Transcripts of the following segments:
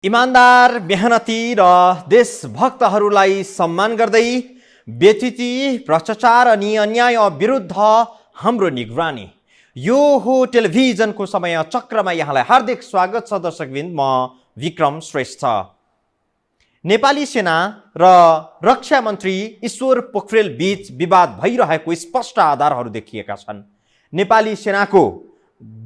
इमान्दार, मेहनती र देशभक्तहरूलाई सम्मान गर्दै व्यतिथि, भ्रष्टाचार अनि अन्याय विरुद्ध हाम्रो निगरानी। यो हो टेलिभिजनको समय चक्रमा यहाँलाई हार्दिक स्वागत छ दर्शकवृन्द। म विक्रम श्रेष्ठ। नेपाली सेना र रक्षा मन्त्री ईश्वर पोखरेल बीच विवाद भइरहेको स्पष्ट आधारहरू देखिएका छन्। नेपाली सेनाको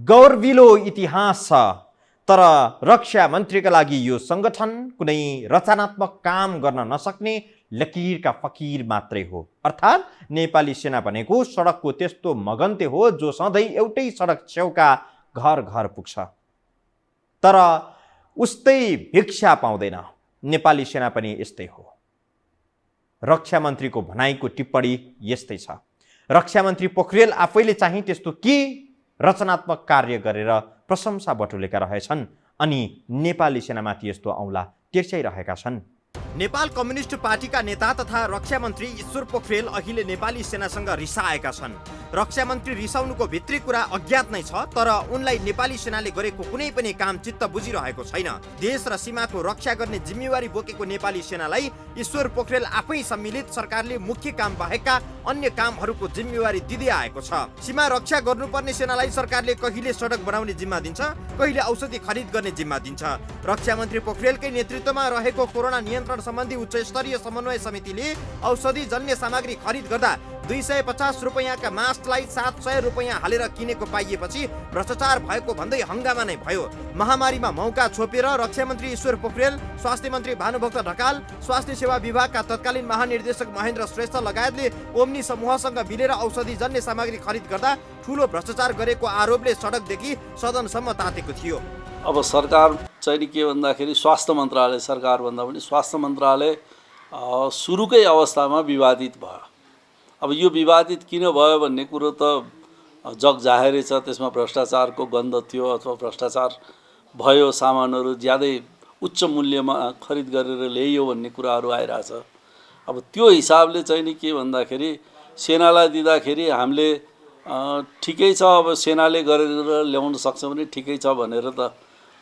गौरविलो इतिहास छ, तर रक्षा मन्त्रीका लागि यो संगठन कुनै रचनात्मक काम गर्न नसक्ने लकीरका फकीर मात्रै हो। अर्थात् नेपाली सेना भनेको सडकको त्यस्तो मगन्ते हो जो सधैँ एउटै सडक छेउका घर घर पुग्छ, तर उस्तै भिक्षा पाउँदैन। नेपाली सेना पनि यस्तै हो। रक्षा मन्त्रीको भनाइको टिप्पणी यस्तै छ। रक्षा मन्त्री पोखरेल आफैले चाहिँ त्यस्तो के रचनात्मक कार्य गरेर प्रशंसा बटुलेका रहेछन् अनि नेपाली सेनामाथि यस्तो औँला टेर्स्याइरहेका छन्। नेपाल कम्युनिस्ट पार्टीका नेता तथा रक्षा मन्त्री ईश्वर पोखरेल अहिले नेपाली सेनासँग रिसाएका छन्। रक्षा मन्त्री रिसाउनुको भित्री कुरा अज्ञात नै छ, तर उनलाई नेपाली सेनाले गरेको कुनै पनि काम चित्त बुझिरहेको छैन। देश र सीमाको रक्षा गर्ने जिम्मेवारी बोकेको नेपाली सेनालाई ईश्वर पोखरेल आफै सम्मिलित सरकारले मुख्य काम बाहेकका अन्य कामहरूको जिम्मेवारी दिँदै आएको छ। सीमा रक्षा गर्नुपर्ने सेनालाई सरकारले कहिले सडक बनाउने जिम्मा दिन्छ, कहिले औषधि खरिद गर्ने जिम्मा दिन्छ। रक्षा मन्त्री पोखरेलकै नेतृत्वमा रहेको कोरोना नियन्त्रण सम्बन्धी उच्च स्तरीय समन्वय समितिले औषधि जन्य सामग्री खरिद गर्दा 250 रुपैयाँका मास्कलाई 700 रुपैयाँ हालेर किनेको पाइएपछि भ्रष्टाचार भएको भन्दै हंगामा नै भयो। महामारीमा मौका छोपेर रक्षा मन्त्री ईश्वर पोखरेल, स्वास्थ्य मन्त्री भानुभक्त ढकाल, स्वास्थ्य सेवा विभागका तत्कालीन महानिर्देशक महेन्द्र श्रेष्ठ लगायतले ओम्नी समूहसँग मिलेर औषधि जन्य सामग्री खरिद गर्दा ठूलो भ्रष्टाचार गरेको आरोपले सडकदेखि सदनसम्म तातेको थियो। अब सरकार चाहिँ के भन्दाखेरि स्वास्थ्य मन्त्रालय, सरकार भन्दा पनि स्वास्थ्य मन्त्रालय सुरुकै अवस्थामा विवादित भयो। अब यो विवादित किन भयो भन्ने कुरो त जग जाहेरै छ। त्यसमा भ्रष्टाचारको गन्ध थियो अथवा भ्रष्टाचार भयो, सामानहरू ज्यादै उच्च मूल्यमा खरिद गरेर ल्याइयो भन्ने कुराहरू आइरहेछ। अब त्यो हिसाबले चाहिँ नि के भन्दाखेरि सेनालाई दिँदाखेरि हामीले ठिकै छ, अब सेनाले गरेर ल्याउन सक्छ भने ठिकै छ भनेर त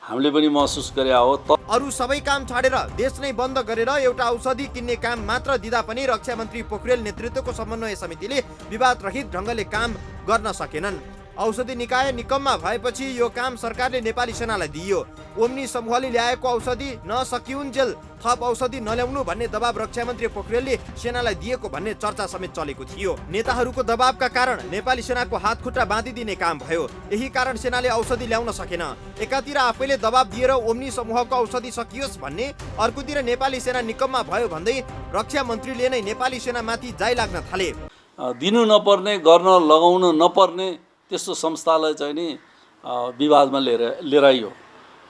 हामीले पनि महसुस गरे हो। अरू सबै काम छाडेर देश नै बन्द गरेर एउटा औषधि किन्ने काम मात्र दिँदा पनि रक्षा मन्त्री पोखरेल नेतृत्वको समन्वय समितिले विवाद रहित ढङ्गले काम गर्न सकेनन्। औषधि निकाय निकम्मा भएपछि यो काम सरकारले नेपाली सेनालाई दियो। ओम्नी समूहले ल्याएको औषधि नसकिउन्जेल थप औषधि नल्याउनु भन्ने दबाब रक्षा मन्त्री पोखरेलले सेनालाई दिएको भन्ने चर्चा समेत चलेको थियो। नेताहरूको दबावका कारण नेपाली सेनाको हात खुट्टा बाँधिदिने काम भयो। यही कारण सेनाले औषधि ल्याउन सकेन। एकातिर आफैले दबाब दिएर ओम्नी समूहको औषधि सकियोस् भन्ने, अर्कोतिर नेपाली सेना निकम्मा भयो भन्दै रक्षा मन्त्रीले नै नेपाली सेनामाथि जाई लाग्न थाले। दिनु नपर्ने, गर्न लगाउन नपर्ने त्यस्तो संस्थालाई चाहिँ नि विवादमा लिएर आइयो,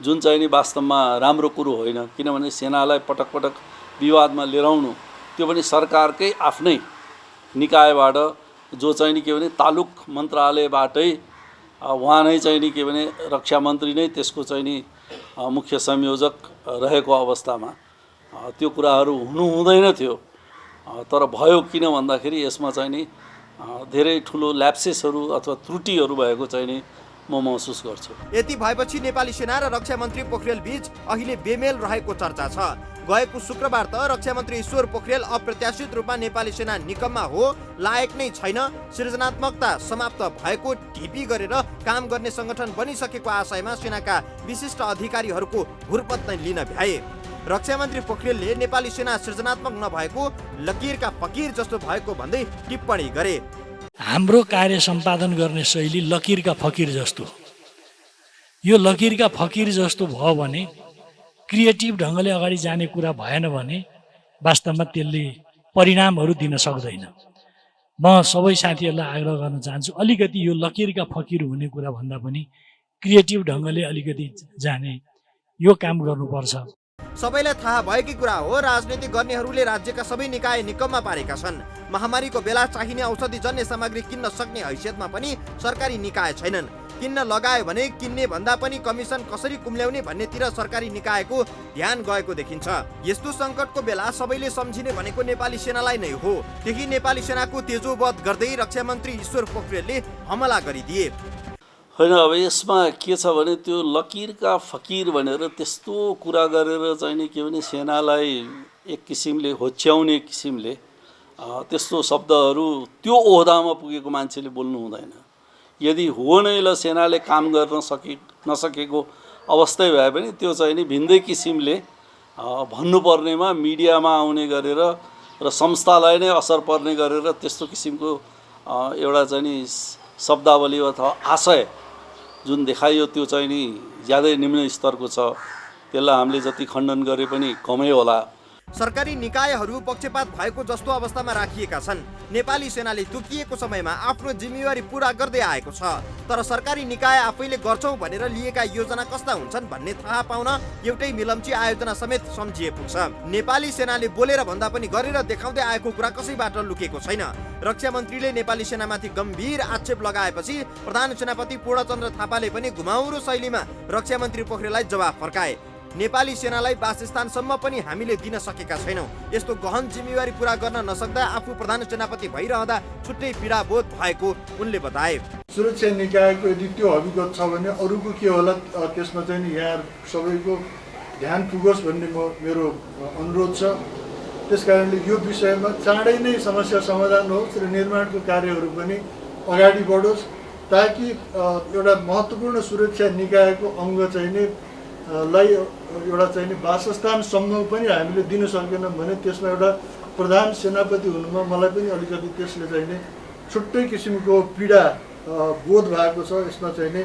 जुन चाहिँ नि वास्तवमा राम्रो कुरो होइन। किनभने सेनालाई पटक पटक विवादमा लिएर आउनु त्यो पनि सरकारकै आफ्नै निकायबाट, जो चाहिँ नि के भने तालुक मन्त्रालयबाटै उहाँ नै चाहिँ नि के भने रक्षा मन्त्री नै त्यसको चाहिँ नि मुख्य संयोजक रहेको अवस्थामा त्यो कुराहरू हुनु हुँदैन थियो। तर भयो किन भन्दाखेरि यसमा चाहिँ नि धेरै ठुलो ल्याप्सेसहरू अथवा त्रुटिहरू भएको चाहिँ नि म महसुस गर्छु। यति भएपछि नेपाली सेना र रक्षा मन्त्री पोखरेल बीच अहिले बेमेल रहेको चर्चा छ। गएको शुक्रबार त रक्षा मन्त्री ईश्वर पोखरेल अप्रत्याशित रूपमा नेपाली सेना निकम्मा हो, लायक नै छैन, सृजनात्मकता समाप्त भएको ढिपी गरेर काम गर्ने संगठन बनिसकेको आशयमा सेनाका विशिष्ट अधिकारीहरूको हुर्पत नै लिन भ्याए। रक्षा मन्त्री पोखरेलले नेपाली सेना सृजनात्मक नभएको, लकीरका फकीर जस्तो भएको भन्दै टिप्पणी गरे। हाम्रो कार्य सम्पादन गर्ने शैली लकीरका फकीर जस्तो, यो लकीरका फकीर जस्तो भयो भने, क्रिएटिभ ढङ्गले अगाडि जाने कुरा भएन भने वास्तवमा त्यसले परिणामहरू दिन सक्दैन। म सबै साथीहरूलाई आग्रह गर्न चाहन्छु, अलिकति यो लकीरका फकीर हुने कुरा भन्दा पनि क्रिएटिभ ढङ्गले अलिकति जाने यो काम गर्नुपर्छ। सबैलाई थाहा भएकै कुरा हो, राजनीति गर्नेहरूले राज्यका सबै निकाय निकम्मा पारेका छन्। महामारीको बेला चाहिने औषधि जन्य सामग्री किन्न सक्ने हैसियतमा पनि सरकारी निकाय छैनन्। किन्न लगायो भने किन्ने भन्दा पनि कमिसन कसरी कुम्ल्याउने भन्नेतिर सरकारी निकायको ध्यान गएको देखिन्छ। यस्तो सङ्कटको बेला सबैले सम्झिने भनेको नेपाली सेनालाई नै हो। त्यही नेपाली सेनाको तेजोवध गर्दै रक्षा मन्त्री ईश्वर पोखरेलले हमला गरिदिए। होइन अब यसमा के छ भने त्यो लकिरका फकिर भनेर त्यस्तो कुरा गरेर चाहिँ नि के भने सेनालाई एक किसिमले होच्याउने किसिमले त्यस्तो शब्दहरू त्यो ओहदामा पुगेको मान्छेले बोल्नु हुँदैन। यदि हो नै ल सेनाले काम गर्न नसकेको अवस्थै भए पनि त्यो चाहिँ नि भिन्दै किसिमले भन्नुपर्नेमा मिडियामा आउने गरेर र संस्थालाई नै असर पर्ने गरेर त्यस्तो किसिमको एउटा चाहिँ नि शब्दावली अथवा आशय जुन देखाइयो त्यो चाहिँ नि ज्यादै निम्न स्तरको छ। त्यसलाई हामीले जति खण्डन गरे पनि कमै होला। सरकारी निकायहरू पक्षपात भएको जस्तो अवस्थामा राखिएका छन्। नेपाली सेनाले तोकिएको समयमा आफ्नो जिम्मेवारी पूरा गर्दै आएको छ। तर सरकारी निकाय आफैले गर्छौं भनेर लिएका योजना कस्ता हुन्छन् भन्ने थाहा पाउन एउटै मिलम्ची आयोजना समेत सम्झिए पुग्छ। नेपाली सेनाले बोलेर भन्दा पनि गरेर देखाउँदै आएको कुरा कसैबाट लुकेको छैन। रक्षा मन्त्रीले नेपाली सेनामाथि गम्भीर आक्षेप लगाएपछि प्रधान सेनापति पूर्णचन्द्र थापाले पनि घुमाउरो शैलीमा रक्षा मन्त्री पोखरेललाई जवाफ फर्काए। नेपाली सेनालाई वासस्थानसम्म पनि हामीले दिन सकेका छैनौँ। यस्तो गहन जिम्मेवारी पूरा गर्न नसक्दा आफू प्रधान सेनापति भइरहँदा छुट्टै पीडाबोध भएको उनले बताए। सुरक्षा निकायको यदि त्यो हकीकत छ भने अरूको के होला, त्यसमा चाहिँ यहाँ सबैको ध्यान पुगोस् भन्ने मेरो अनुरोध छ। त्यसकारणले यो विषयमा चाँडै नै समस्या समाधान होस् र निर्माणको कार्यहरू पनि अगाडि बढोस्, ताकि एउटा महत्त्वपूर्ण सुरक्षा निकायको अङ्ग चाहिँ नै लाई एउटा चाहिँ नि वासस्थानसम्म पनि हामीले दिन सकेनौँ भने त्यसमा एउटा प्रधान सेनापति हुनुमा मलाई पनि अलिकति त्यसले चाहिँ नि छुट्टै किसिमको पीडा बोध भएको छ। यसमा चाहिँ नि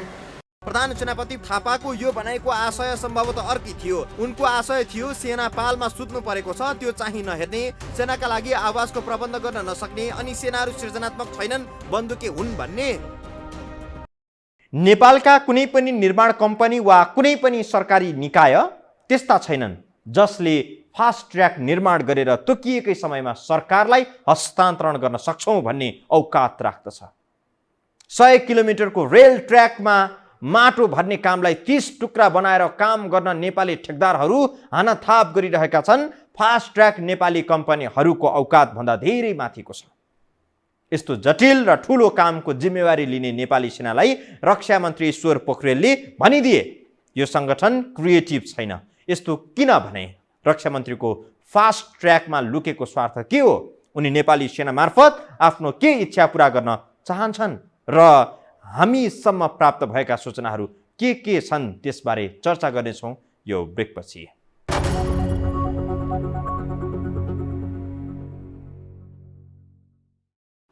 प्रधान सेनापति थापाको यो भनाइको आशय सम्भवतः अर्कै थियो। उनको आशय थियो सेना पालमा सुत्नु परेको छ, त्यो चाहिँ नहेर्ने, सेनाका लागि आवासको प्रबन्ध गर्न नसक्ने, अनि सेनाहरू सृजनात्मक छैनन्, बन्दुके हुन् भन्ने। नेपालका कुनै पनि निर्माण कम्पनी वा कुनै पनि सरकारी निकाय त्यस्ता छैनन् जसले फास्ट ट्र्याक निर्माण गरेर तोकिएकै समयमा सरकारलाई हस्तान्तरण गर्न सक्छौँ भन्ने औकात राख्दछ। 100 किलोमिटरको रेल ट्र्याकमा माटो भर्ने कामलाई 30 टुक्रा बनाएर काम गर्न नेपाली ठेकदारहरू हानाथाप गरिरहेका छन्। फास्ट ट्र्याक नेपाली कम्पनीहरूको औकात भन्दा धेरै माथिको छ। यस्तो जटिल र ठुलो कामको जिम्मेवारी लिने नेपाली सेनालाई रक्षा मन्त्री ईश्वर पोखरेलले भनिदिए यो संगठन क्रिएटिभ छैन। यस्तो किन भने? रक्षा मन्त्रीको फास्ट ट्र्याकमा लुकेको स्वार्थ के हो? उनी नेपाली सेना मार्फत आफ्नो के इच्छा पूरा गर्न चाहन्छन् र हामीसम्म प्राप्त भएका सूचनाहरू के छन् त्यसबारे चर्चा गर्नेछौँ यो ब्रेकपछि।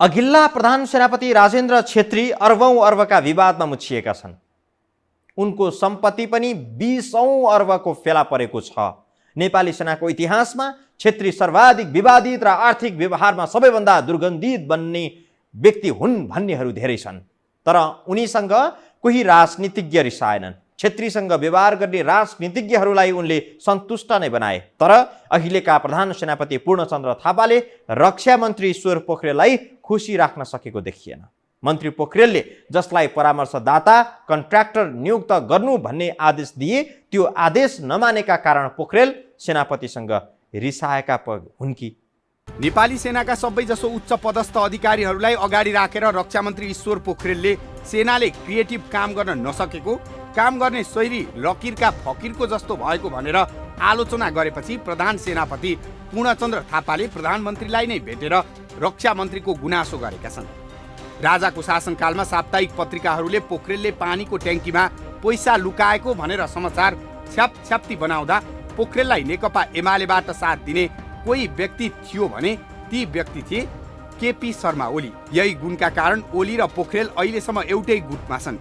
अघिल्ला प्रधान सेनापति राजेन्द्र छेत्री अर्बौं अर्बका विवादमा मुछिएका छन्। उनको सम्पत्ति पनि 20 अर्बको फेला परेको छ। नेपाली सेनाको इतिहासमा छेत्री सर्वाधिक विवादित र आर्थिक व्यवहारमा सबैभन्दा दुर्गन्धित बन्ने व्यक्ति हुन् भन्नेहरू धेरै छन्। तर उनीसँग कोही राजनीतिज्ञ रिसाएनन्। छेत्रीसँग व्यवहार गर्ने राजनीतिज्ञहरूलाई उनले सन्तुष्ट नै बनाए। तर अहिलेका प्रधान सेनापति पूर्णचन्द्र थापाले रक्षा मन्त्री ईश्वर पोखरेललाई खुसी राख्न सकेको देखिएन। मन्त्री पोखरेलले जसलाई परामर्शदाता कन्ट्र्याक्टर नियुक्त गर्नु भन्ने आदेश दिए त्यो आदेश नमानेका कारण पोखरेल सेनापतिसँग रिसाएका हुन् कि? नेपाली सेनाका सबैजसो उच्च पदस्थ अधिकारीहरूलाई अगाडि राखेर रक्षा मन्त्री ईश्वर पोखरेलले सेनाले क्रिएटिभ काम गर्न नसकेको, काम गर्ने शैली लकिरका फकिरको जस्तो भएको भनेर आलोचना गरेपछि प्रधान सेनापति पूर्णचन्द्र थापाले प्रधानमन्त्रीलाई नै भेटेर रक्षा मन्त्रीको गुनासो गरेका छन्। राजाको शासनकालमा साप्ताहिक पत्रिकाहरूले पोखरेलले पानीको ट्याङ्कीमा पैसा लुकाएको भनेर समाचार छ्यापछ्याप्ती बनाउँदा पोखरेललाई नेकपा एमालेबाट साथ दिने कोही व्यक्ति थियो भने ती व्यक्ति थिए केपी शर्मा ओली। यही गुणका कारण ओली र पोखरेल अहिलेसम्म एउटै गुटमा छन्।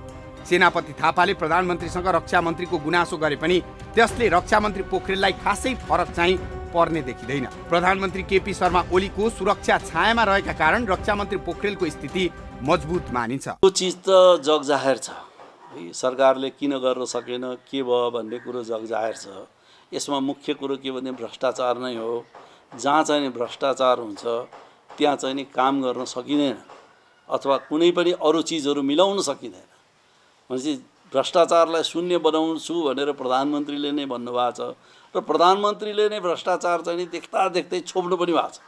सेनापति थापाले प्रधानमन्त्रीसँग रक्षा मन्त्रीको गुनासो गरे पनि त्यसले रक्षा मन्त्री पोखरेललाई खासै फरक चाहिँ पर्ने देखिँदैन। प्रधानमन्त्री केपी शर्मा ओलीको सुरक्षा छायामा रहेका कारण रक्षा मन्त्री पोखरेलको स्थिति मजबुत मानिन्छ। यो चिज त जगजाहेर छ। सरकारले किन गर्न सकेन, के भयो भन्ने कुरो जगजाहेर छ। यसमा मुख्य कुरो के भने भ्रष्टाचार नै हो। जहाँ चाहिँ नि भ्रष्टाचार हुन्छ त्यहाँ चाहिँ नि काम गर्न सकिँदैन अथवा कुनै पनि अरू चिजहरू मिलाउन सकिँदैन। भनेपछि भ्रष्टाचारलाई शून्य बनाउँछु भनेर प्रधानमन्त्रीले नै भन्नुभएको छ र प्रधानमन्त्रीले नै भ्रष्टाचार चाहिँ नि देख्दा देख्दै छोप्नु पनि भएको छ।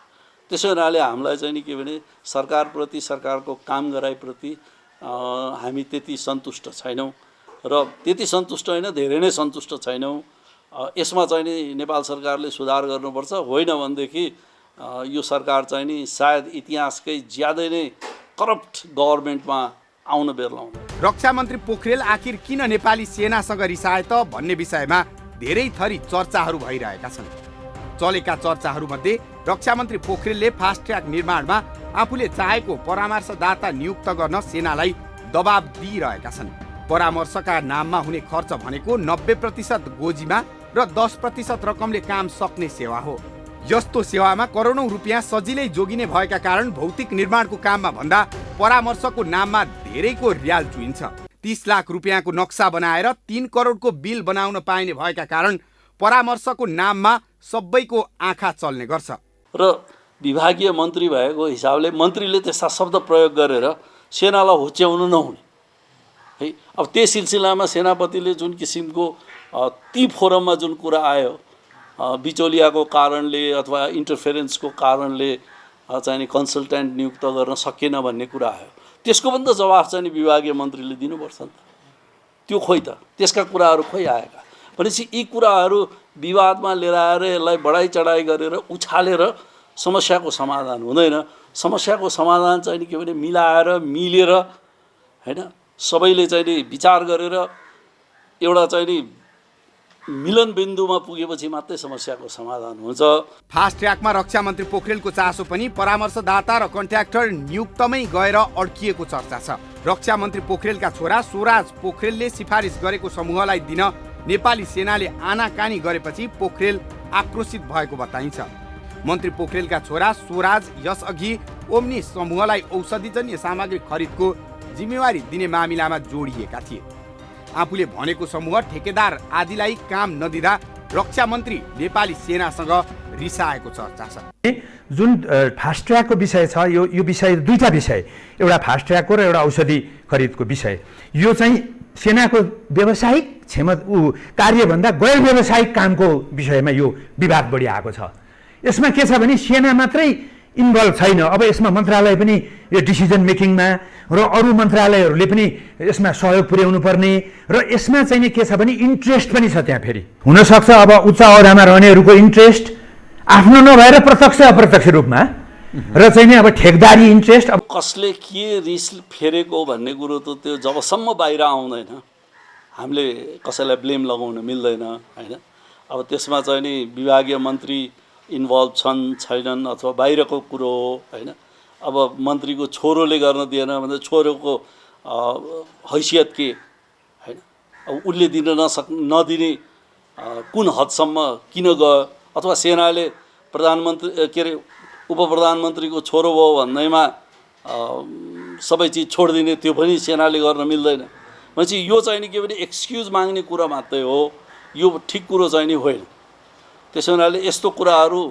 त्यसो हुनाले हामीलाई चाहिँ नि के भने सरकारप्रति, सरकारको काम गराइप्रति हामी त्यति सन्तुष्ट छैनौँ र त्यति सन्तुष्ट होइन, धेरै नै सन्तुष्ट छैनौँ। यसमा चाहिँ नि नेपाल सरकारले सुधार गर्नुपर्छ, होइन भनेदेखि यो सरकार चाहिँ नि सायद इतिहासकै ज्यादै नै करप्ट गभर्मेन्टमा आउन बेर लाउँछ। रक्षा मन्त्री पोखरेल आखिर किन नेपाली सेनासँग रिसाए त भन्ने विषयमा धेरै थरी चर्चाहरू भइरहेका छन्। चलेका चर्चाहरूमध्ये रक्षा मन्त्री पोखरेलले फास्ट ट्र्याक निर्माणमा आफूले चाहेको परामर्शदाता नियुक्त गर्न सेनालाई दबाब दिइरहेका छन्। परामर्शका नाममा हुने खर्च भनेको 90% गोजीमा र 10% रकमले काम सक्ने सेवा हो। यस्तो सेवामा करोडौं रुपियाँ सजिलै जोगिने भएका कारण भौतिक निर्माणको काममा भन्दा परामर्शको नाममा धेरैको रियाल चुइन्छ। 30 लाख रुपियाँको नक्सा बनाएर 3 करोडको बिल बनाउन पाइने भएका कारण परामर्शको नाममा सबैको आँखा चल्ने गर्छ। र विभागीय मन्त्री भएको हिसाबले मन्त्रीले त्यस्ता शब्द प्रयोग गरेर सेनालाई हुच्याउनु नहुने है। अब त्यही सिलसिलामा सेनापतिले जुन किसिमको ती फोरममा जुन कुरा आयो, बिचौलियाको कारणले अथवा इन्टरफेरेन्सको कारणले चाहिँ कन्सल्टेन्ट नियुक्त गर्न सकेन भन्ने कुरा आयो, त्यसको पनि त जवाफ चाहिँ विभागीय मन्त्रीले दिनुपर्छ नि त। त्यो खोइ त, त्यसका कुराहरू खोइ आएका भनेपछि यी कुराहरू विवादमा लिएर आएर यसलाई बढाइ चढाइ गरेर उछालेर समस्याको समाधान हुँदैन। समस्याको समाधान चाहिँ के भने मिलाएर मिलेर हैन, सबैले चाहिँ नि विचार गरेर एउटा चाहिँ नि मिलन बिन्दुमा पुगेपछि मात्रै समस्याको समाधान हुन्छ। फास्ट ट्र्याकमा रक्षा मन्त्री पोखरेलको चासो पनि परामर्शदाता र कन्ट्र्याक्टर नियुक्तमै गएर अड्किएको चर्चा छ। रक्षा मन्त्री पोखरेलका छोरा स्वराज पोखरेलले सिफारिस गरेको समूहलाई दिन नेपाली सेनाले आनाकानी गरेपछि पोखरेल आक्रोशित भएको बताइन्छ। मन्त्री पोखरेलका छोरा स्वराज यसअघि ओम्नी समूहलाई औषधिजन्य सामग्री खरिदको जिम्मेवारी दिने मामिलामा जोडिएका थिए। आफूले भनेको समूह ठेकेदार आदिलाई काम नदिँदा रक्षा मन्त्री नेपाली सेनासँग रिसाएको चर्चा छ। जुन फास्ट ट्र्याकको विषय छ, यो विषय दुईटा विषय, एउटा फास्ट ट्र्याकको र एउटा औषधि खरिदको विषय। यो चाहिँ सेनाको व्यावसायिक कार्यभन्दा गैर व्यावसायिक कामको विषयमा यो विवाद बढी आएको छ। यसमा के छ भने सेना मात्रै इन्भल्भ छैन, अब यसमा मन्त्रालय पनि यो डिसिजन मेकिङमा र अरू मन्त्रालयहरूले पनि यसमा सहयोग पुर्याउनु पर्ने र यसमा चाहिँ के छ भने इन्ट्रेस्ट पनि छ। त्यहाँ फेरि हुनसक्छ अब उच्च अहोदामा रहनेहरूको इन्ट्रेस्ट आफ्नो नभएर प्रत्यक्ष अप्रत्यक्ष रूपमा र चाहिँ अब ठेकदारी इन्ट्रेस्ट। अब कसले के रिस फेरेको भन्ने कुरो त त्यो जबसम्म बाहिर आउँदैन हामीले कसैलाई ब्लेम लगाउन मिल्दैन हैन। अब त्यसमा चाहिँ नि विभागीय मन्त्री इन्भल्भ छन् छैनन् अथवा बाहिरको कुरो हो हैन। अब मन्त्रीको छोरोले गर्न दिएन भने छोरोको हैसियत के हैन। अब उसले दिन नदिने कुन हदसम्म किन गयो, अथवा सेनाले प्रधानमन्त्री के अरे उप प्रधानमन्त्रीको छोरो भयो भन्दैमा सबै चिज छोडिदिने त्यो पनि सेनाले गर्न मिल्दैन। भनेपछि यो चाहिँ नि के भने एक्सक्युज माग्ने कुरा मात्रै हो, यो ठिक कुरो चाहिँ नि होइन। त्यसो हुनाले यस्तो कुराहरू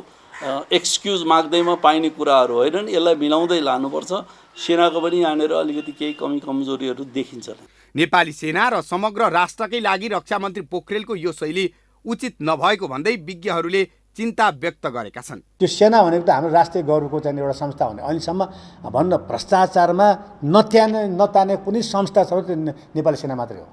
एक्सक्युज माग्दैमा पाइने कुराहरू होइनन्, यसलाई मिलाउँदै लानुपर्छ। सेनाको पनि यहाँनिर अलिकति केही कमी कमजोरीहरू देखिन्छ। नेपाली सेना र समग्र राष्ट्रकै लागि रक्षा मन्त्री पोखरेलको यो शैली उचित नभएको भन्दै विज्ञहरूले चिन्ता व्यक्त गरेका छन्। त्यो सेना भनेको त हाम्रो राष्ट्रिय गौरवको चाहिँ एउटा संस्था हो। अहिलेसम्म भन्न भ्रष्टाचारमा नताने कुनै संस्था छ त्यो नेपाली सेना मात्रै हो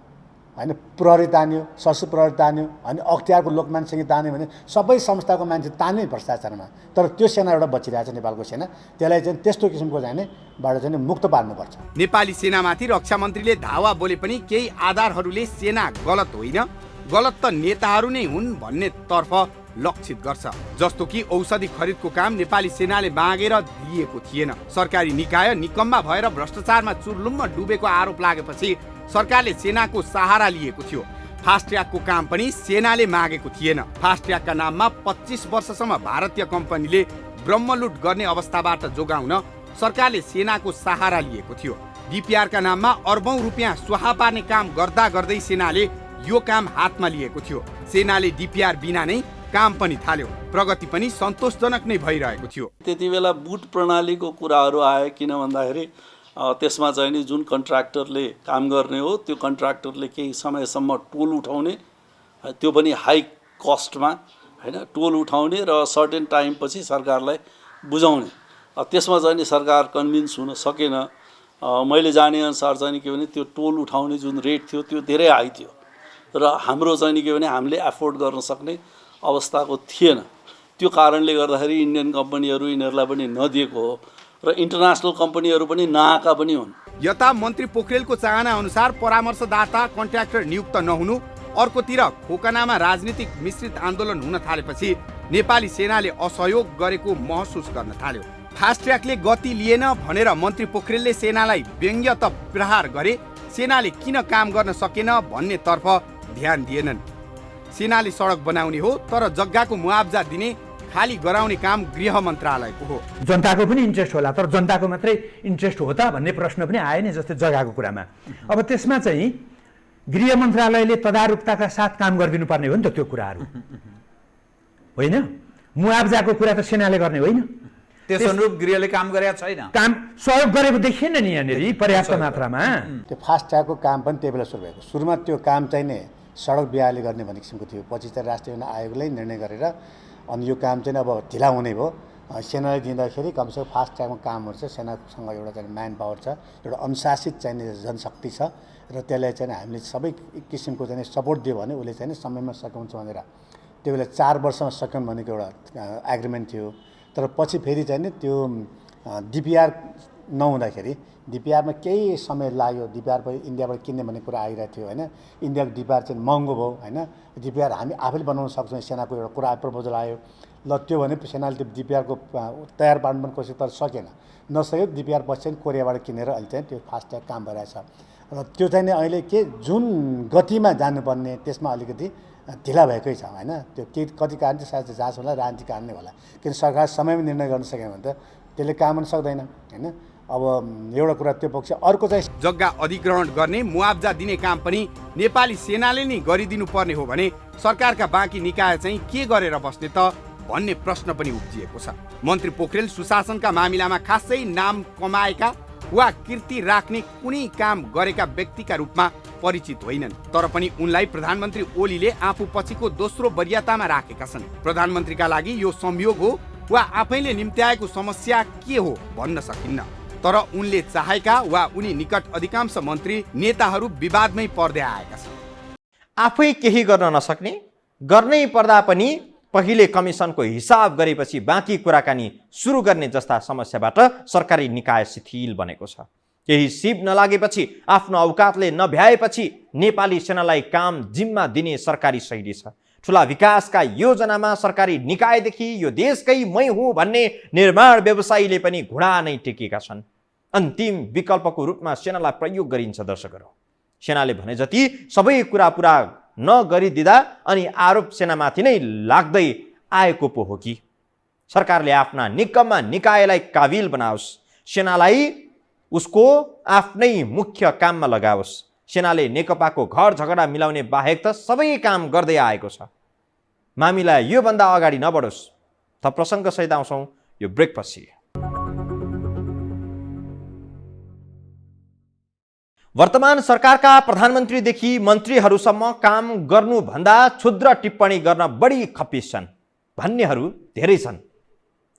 होइन। प्रहरी तान्यो, सशस्त्र प्रहरी तान्यो, अनि अख्तियारको लोकमान्य तान्यो भने सबै संस्थाको मान्छे तान्ने भ्रष्टाचारमा। तर त्यो सेना एउटा बचिरहेको छ नेपालको सेना, त्यसलाई चाहिँ त्यस्तो किसिमको बाट चाहिँ मुक्त पार्नुपर्छ। नेपाली सेनामाथि रक्षा मन्त्रीले धावा बोले पनि केही आधारहरूले सेना गलत होइन, गलत त नेताहरू नै हुन् भन्ने तर्फ लक्षित गर्छ। जस्तो कि औषधि खरिदको काम नेपाली सेनाले मागेर दिएको थिएन। सरकारी निकाय निकम्मा भएर भ्रष्टाचारमा चुर्लुम्म डुबेको आरोप लागेपछि सरकारले सेनाको सहारा लिएको थियो। फास्ट ट्र्याकको काम पनि सेनाले मागेको थिएन। फास्ट ट्र्याकका नाममा 25 वर्षसम्म भारतीय कम्पनीले ब्रह्मलुट गर्ने अवस्थाबाट जोगाउन सरकारले सेनाको सहारा लिएको थियो। डिपिआरका नाममा अर्बौं रुपियाँ सुहा पार्ने काम गर्दा गर्दै सेनाले यो काम हातमा लिएको थियो। सेनाले डिपिआर बिना नै काम पनि थाल्यो, प्रगति पनि सन्तोषजनक नै भइरहेको थियो। त्यति बेला बुट प्रणालीको कुराहरू आए, किन भन्दाखेरि त्यसमा चाहिँ नि जुन कन्ट्र्याक्टरले काम गर्ने हो त्यो कन्ट्र्याक्टरले केही समयसम्म टोल उठाउने, त्यो पनि हाई कस्टमा हैन, टोल उठाउने र सर्टेन टाइम पछि सरकारलाई बुझाउने। त्यसमा चाहिँ नि सरकार कन्भिन्स हुन सकेन मैले जानेअनुसार चाहिँ नि के भने त्यो टोल उठाउने जुन रेट थियो त्यो धेरै हाई थियो र हाम्रो चाहिँ नि के भने हामीले एफोर्ड गर्न सक्ने अवस्थाको थिएन। त्यो कारणले गर्दाखेरि इन्डियन कम्पनीहरू यिनीहरूलाई पनि नदिएको हो र इन्टरनेसनल कम्पनीहरू पनि नआएका पनि हुन्। यता मन्त्री पोखरेलको चाहना अनुसार परामर्शदाता कन्ट्र्याक्टर नियुक्त नहुनु, अर्कोतिर खोकनामा राजनीतिक मिश्रित आन्दोलन हुन थालेपछि नेपाली सेनाले असहयोग गरेको महसुस गर्न थाल्यो। फास्ट ट्र्याकले गति लिएन भनेर मन्त्री पोखरेलले सेनालाई व्यङ्ग्य त प्रहार गरे, सेनाले किन काम गर्न सकेन भन्नेतर्फ ध्यान दिएनन्। सेनाले सडक बनाउने हो तर जग्गाको मुआब्जा दिने, खाली गराउने काम गृह मन्त्रालयको हो। जनताको पनि इन्ट्रेस्ट होला, तर जनताको मात्रै इन्ट्रेस्ट हो त भन्ने प्रश्न पनि आयो नि, जस्तै जग्गाको कुरामा। अब त्यसमा चाहिँ गृह मन्त्रालयले तदारुकताका साथ काम गरिदिनु पर्ने हो नि त त्यो कुराहरू, होइन? मुआब्जाको कुरा त सेनाले गर्ने होइन। त्यस अनुरूप गृहले काम गरेका छैन, काम सहयोग गरेको देखिएन नि यहाँनिर पर्याप्त मात्रामा। त्यो फास्ट ट्र्याकको काम पनि त्यही बेला सुरु भएको। सुरुमा त्यो काम चाहिँ नै सडक बिहारले गर्ने भन्ने किसिमको थियो। पछि चाहिँ राष्ट्रिय आयोगले निर्णय गरेर अनि यो काम चाहिँ अब ढिला हुने भयो। सेनालाई दिँदाखेरि कमसेकम फास्ट ट्र्याकमा कामहरू छ, सेनासँग एउटा चाहिँ म्यान पावर छ, एउटा अनुशासित चाहिँ जनशक्ति छ र त्यसलाई चाहिँ हामीले सबै किसिमको चाहिँ सपोर्ट दियो भने उसले चाहिँ समयमा सकाउँछ भनेर त्यो बेला 4 वर्षमा सक्यौँ भनेको एउटा एग्रिमेन्ट थियो। तर पछि फेरि चाहिँ नि त्यो डिपिआर नहुँदाखेरि डिपिआरमा केही समय लाग्यो। डिपिआर पनि इन्डियाबाट किन्ने भन्ने कुरा आइरहेको थियो, होइन? इन्डियाको डिपिआर चाहिँ महँगो भयो, होइन? डिपिआर हामी आफैले बनाउन सक्छौँ, सेनाको एउटा कुरा प्रपोजल आयो। ल त्यो भने सेनाले त्यो डिपिआरको तयार पार्नु पनि कोसिस तर सकेन, नसक्यो। डिपिआर पछि चाहिँ कोरियाबाट किनेर अहिले चाहिँ त्यो फास्ट ट्र्याक काम भइरहेछ र त्यो चाहिँ अहिले के जुन गतिमा जानुपर्ने त्यसमा अलिकति ढिला भएकै छ, होइन? त्यो के कति कारण चाहिँ सायद जाँच होला, राजनीतिक कारण नै होला। किन सरकार समयमा निर्णय गर्न सकेन भने त त्यसले काम गर्न सक्दैन, होइन? अब एउटा कुरा त्यो पक्ष। अर्को चाहिँ जग्गा अधिग्रहण गर्ने, मुआब्जा दिने काम पनि नेपाली सेनाले नै गरिदिनु पर्ने हो भने सरकारका बाँकी निकाय चाहिँ के गरेर बस्ने त भन्ने प्रश्न पनि उब्जिएको छ। मन्त्री पोखरेल सुशासनका मामिलामा खासै नाम कमाएका वा कीर्ति राख्ने कुनै काम गरेका व्यक्तिका रूपमा परिचित होइनन्, तर पनि उनलाई प्रधानमन्त्री ओलीले आफू पछिको दोस्रो वरियतामा राखेका छन्। प्रधानमन्त्रीका लागि यो संयोग हो वा आफैले निम्त्याएको समस्या के हो भन्न सकिन्न, तर उनले चाहेका वा उनी निकट अधिकांश मन्त्री नेताहरू विवादमै पर्दै आएका छन्। आफै केही गर्न नसक्ने, गर्नै पर्दा पनि पहिले कमिसनको हिसाब गरेपछि बाँकी कुराकानी सुरु गर्ने जस्ता समस्याबाट सरकारी निकाय शिथिल बनेको छ। केही सिप नलागेपछि, आफ्नो औकातले नभ्याएपछि नेपाली सेनालाई काम जिम्मा दिने सरकारी शैली छ। ठुला विकासका योजनामा सरकारी निकायदेखि यो देशकै मै हुँ भन्ने निर्माण व्यवसायीले पनि घुँडा नै टेकेका छन्। अन्तिम विकल्पको रूपमा सेनालाई प्रयोग गरिन्छ। दर्शकहरू, सेनाले भने जति सबै कुरा पुरा नगरिदिँदा अनि आरोप सेनामाथि नै लाग्दै आएको पो हो कि सरकारले आफ्ना निकम्मा निकायलाई काबिल बनाओस्, सेनालाई उसको आफ्नै मुख्य काममा लगाओस्। सेनाले नेकपाको घर झगडा मिलाउने बाहेक त सबै काम गर्दै आएको छ। मामिला योभन्दा अगाडि नबढोस्। त प्रसङ्गसहित आउँछौँ यो ब्रेकपछि। वर्तमान सरकारका प्रधानमन्त्रीदेखि मन्त्रीहरूसम्म काम गर्नुभन्दा क्षुद्र टिप्पणी गर्न बढी खप्पिस छन् भन्नेहरू धेरै छन्।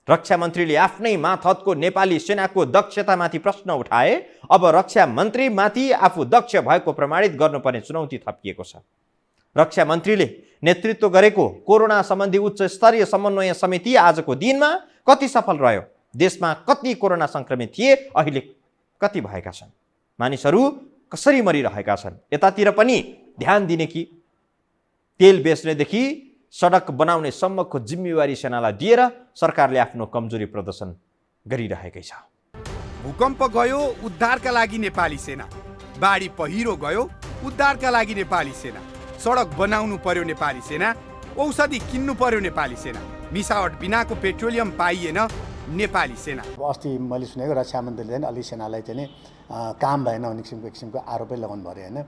रक्षा मन्त्रीले आफ्नै मातहतको नेपाली सेनाको दक्षतामाथि प्रश्न उठाए। अब रक्षा मन्त्रीमाथि आफू दक्ष भएको प्रमाणित गर्नुपर्ने चुनौती थपिएको छ। रक्षा मन्त्रीले नेतृत्व गरेको कोरोना सम्बन्धी उच्च स्तरीय समन्वय समिति आजको दिनमा कति सफल रह्यो? देशमा कति कोरोना सङ्क्रमित थिए? अहिले कति भएका छन्? मानिसहरू कसरी मरिरहेका छन्? यतातिर पनि ध्यान दिने कि तेल बेच्नेदेखि सडक बनाउने सम्मको जिम्मेवारी सेनालाई दिएर सरकारले आफ्नो कमजोरी प्रदर्शन गरिरहेकै छ। भूकम्प गयो उद्धारका लागि नेपाली सेना, बाढी पहिरो गयो उद्धारका लागि नेपाली सेना, सडक बनाउनु पर्यो नेपाली सेना, औषधि किन्नु पर्यो नेपाली सेना, मिसावट बिनाको पेट्रोलियम पाइएन नेपाली सेना। अस्ति मैले सुनेको रक्षा मन्त्रीले चाहिँ अलि सेनालाई चाहिँ काम भएन भन्ने किसिमको आरोपै लगाउनु पऱ्यो, होइन?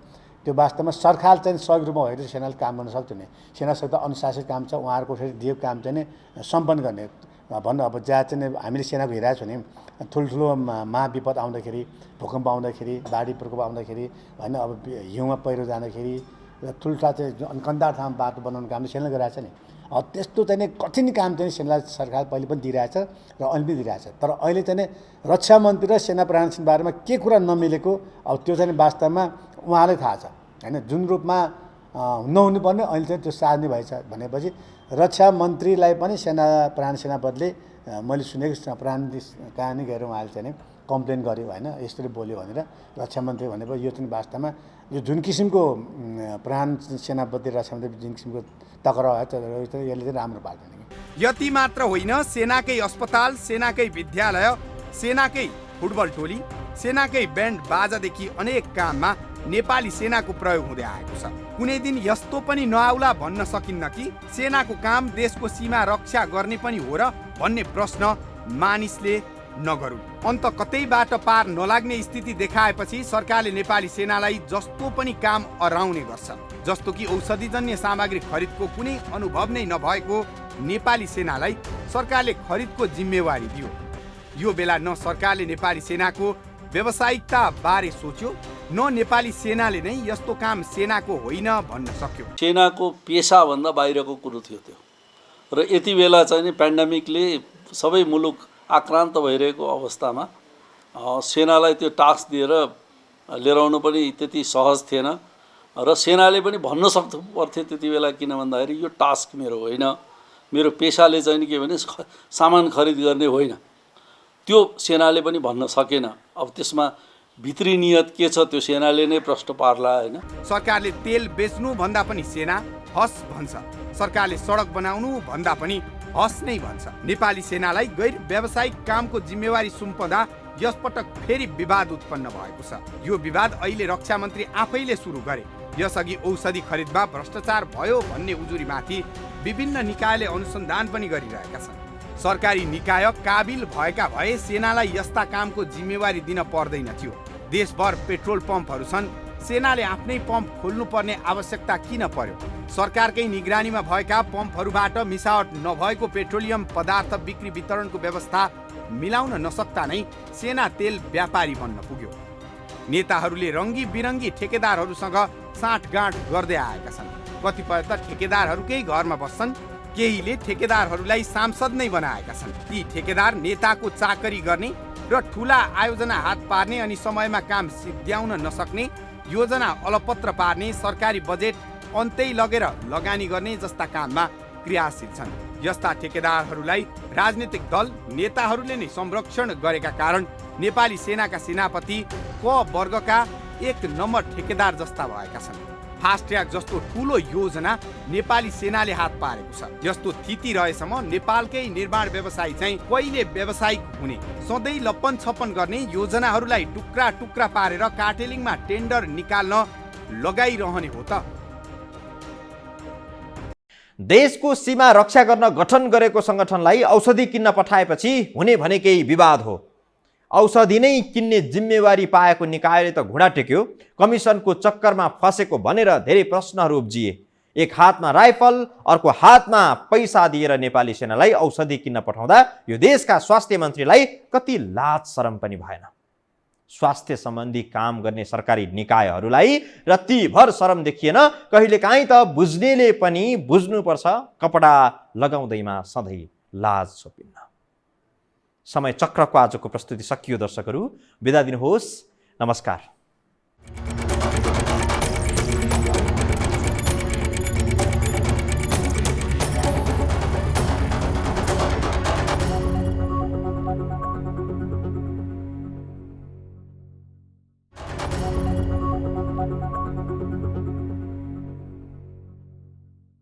त्यो वास्तवमा सरकार चाहिँ सहयोग रूपमा भएको सेनाले काम गर्न सक्थ्यो नि। सेनासँग त अनुशासित काम छ, उहाँहरूको फेरि दिएको काम चाहिँ सम्पन्न गर्ने भन्नु। अब जहाँ चाहिँ हामीले सेनाको हेरेको छौँ नि, ठुल्ठुलो महाविपद आउँदाखेरि, भूकम्प आउँदाखेरि, बाढी प्रकोप आउँदाखेरि, होइन? अब हिउँमा पहिरो जाँदाखेरि र ठुल्ठुला चाहिँ कन्दार ठाउँमा बाटो बनाउने काम सेनाले गरिरहेको छ नि। त्यस्तो चाहिँ कठिन काम चाहिँ सेनालाई सरकार पहिले पनि दिइरहेछ र अहिले पनि दिइरहेछ। तर अहिले चाहिँ रक्षा मन्त्री र सेना प्रधानसिंह बारेमा के कुरा नमिलेको अब त्यो चाहिँ वास्तवमा उहाँलाई थाहा छ होइन। जुन रूपमा नहुनु पर्ने अहिले चाहिँ त्यो साध्ने भएछ भनेपछि रक्षा मन्त्रीलाई पनि सेना प्रधान सेनापतिले मैले सुनेको प्रधान कहाँ नि गएर उहाँले चाहिँ कम्प्लेन गर्यो होइन, यसरी बोल्यो भनेर। रक्षा मन्त्री भनेको यो चाहिँ वास्तवमा यो जुन किसिमको प्रधान सेनापति रक्षा मन्त्री जुन किसिमको टकराउ आयो यसले चाहिँ राम्रो पार्दैन। यति मात्र होइन, सेनाकै अस्पताल, सेनाकै विद्यालय, सेनाकै फुटबल टोली, सेनाकै ब्यान्ड बाजादेखि अनेक काममा नेपाली सेनाको प्रयोग हुँदै आएको छ। कुनै दिन यस्तो पनि नआउला भन्न सकिन्न कि सेनाको काम देशको सीमा रक्षा गर्ने पनि हो र भन्ने प्रश्न मानिसले नगरून्। अन्त कतैबाट पार नलाग्ने स्थिति देखाएपछि सरकारले नेपाली सेनालाई जस्तो पनि काम अराउने गर्छ। जस्तो कि औषधिजन्य सामग्री खरिदको कुनै अनुभव नै नभएको नेपाली सेनालाई सरकारले खरिदको जिम्मेवारी दियो। यो बेला न सरकारले नेपाली सेनाको व्यावसायिकता बारे सोच्यो, न नेपाली सेनाले नै यस्तो काम सेनाको होइन भन्न सक्यो। सेनाको पेसाभन्दा बाहिरको कुरो थियो त्यो। र यति बेला चाहिँ नि पेन्डेमिकले सबै मुलुक आक्रान्त भइरहेको अवस्थामा सेनालाई त्यो टास्क दिएर लिएर आउनु पनि त्यति सहज थिएन। र सेनाले पनि भन्न सक्नु पर्थ्यो त्यति बेला, किन भन्दाखेरि यो टास्क मेरो होइन, मेरो पेसाले चाहिँ नि के भने सामान खरिद गर्ने होइन। त्यो सेनाले पनि भन्न सकेन। अब त्यसमा भित्री नियत के छ त्यो सेनाले नै प्रश्न पार्ला होइन। सरकारले तेल बेच्नु भन्दा पनि सेना हस भन्छ, सरकारले सडक बनाउनु भन्दा पनि हस नै भन्छ। नेपाली सेनालाई गैर व्यावसायिक कामको जिम्मेवारी सुम्पदा यसपटक फेरि विवाद उत्पन्न भएको छ। यो विवाद अहिले रक्षा मन्त्री आफैले सुरु गरे। यसअघि औषधि खरिदमा भ्रष्टाचार भयो भन्ने उजुरीमाथि विभिन्न निकायले अनुसन्धान पनि गरिरहेका छन्। सरकारी निकाय काबिल भएका भए सेनालाई यस्ता कामको जिम्मेवारी दिन पर्दैन थियो। देशभर पेट्रोल पम्पहरू छन्, सेनाले आफ्नै पम्प खोल्नुपर्ने आवश्यकता किन पर्यो? सरकारकै निगरानीमा भएका पम्पहरूबाट मिसावट नभएको पेट्रोलियम पदार्थ बिक्री वितरणको व्यवस्था मिलाउन नसक्दा नै सेना तेल व्यापारी बन्न पुग्यो। नेताहरूले रङ्गी बिरङ्गी ठेकेदारहरूसँग साँठगाँठ गर्दै आएका छन्। कतिपय त ठेकेदारहरूकै घरमा बस्छन्, केहीले ठेकेदारहरूलाई सांसद नै बनाएका छन्। ती ठेकेदार नेताको चाकरी गर्ने र ठुला आयोजना हात पार्ने अनि समयमा काम सिद्ध्याउन नसक्ने, योजना अलपत्र पार्ने, सरकारी बजेट अन्तै लगेर लगानी गर्ने जस्ता काममा क्रियाशील छन्। यस्ता ठेकेदारहरूलाई राजनीतिक दल नेताहरूले नै संरक्षण गरेका कारण नेपाली सेनाका सेनापति क वर्गका 1 नम्बर ठेकेदार जस्ता भएका छन्। फास्ट ट्र्याक जस्तो ठुलो योजना नेपाली सेनाले हात पारेको छ। यस्तो स्थिति रहेसम्म नेपालकै निर्माण व्यवसाय चाहिँ कहिले व्यावसायिक हुने? सधैँ लप्पन छप्पन गर्ने योजनाहरूलाई टुक्रा टुक्रा पारेर कार्टेलिङमा टेन्डर निकाल्न लगाइरहने हो त? देशको सीमा रक्षा गर्न गठन गरेको सङ्गठनलाई औषधि किन्न पठाएपछि हुने भनेकै विवाद हो। औषधि नै किन्ने जिम्मेवारी पाएको निकायले त घुँडा टेक्यो, कमिसनको चक्करमा फसेको भनेर धेरै प्रश्नहरू उब्जिए। एक हातमा राइफल, अर्को हातमा पैसा दिएर नेपाली सेनालाई औषधि किन्न पठाउँदा यो देशका स्वास्थ्य मन्त्रीलाई कति लाज शरम पनि भएन। स्वास्थ्य सम्बन्धी काम गर्ने सरकारी निकायहरूलाई रत्तिभर शरम देखिएन। कहिलेकाहीँ त बुझ्नेले पनि बुझ्नुपर्छ, कपडा लगाउँदैमा सधैँ लाज छोपिन्न। समय चक्रको आजको प्रस्तुति सकियो। दर्शकहरू बिदा दिनुहोस्, नमस्कार।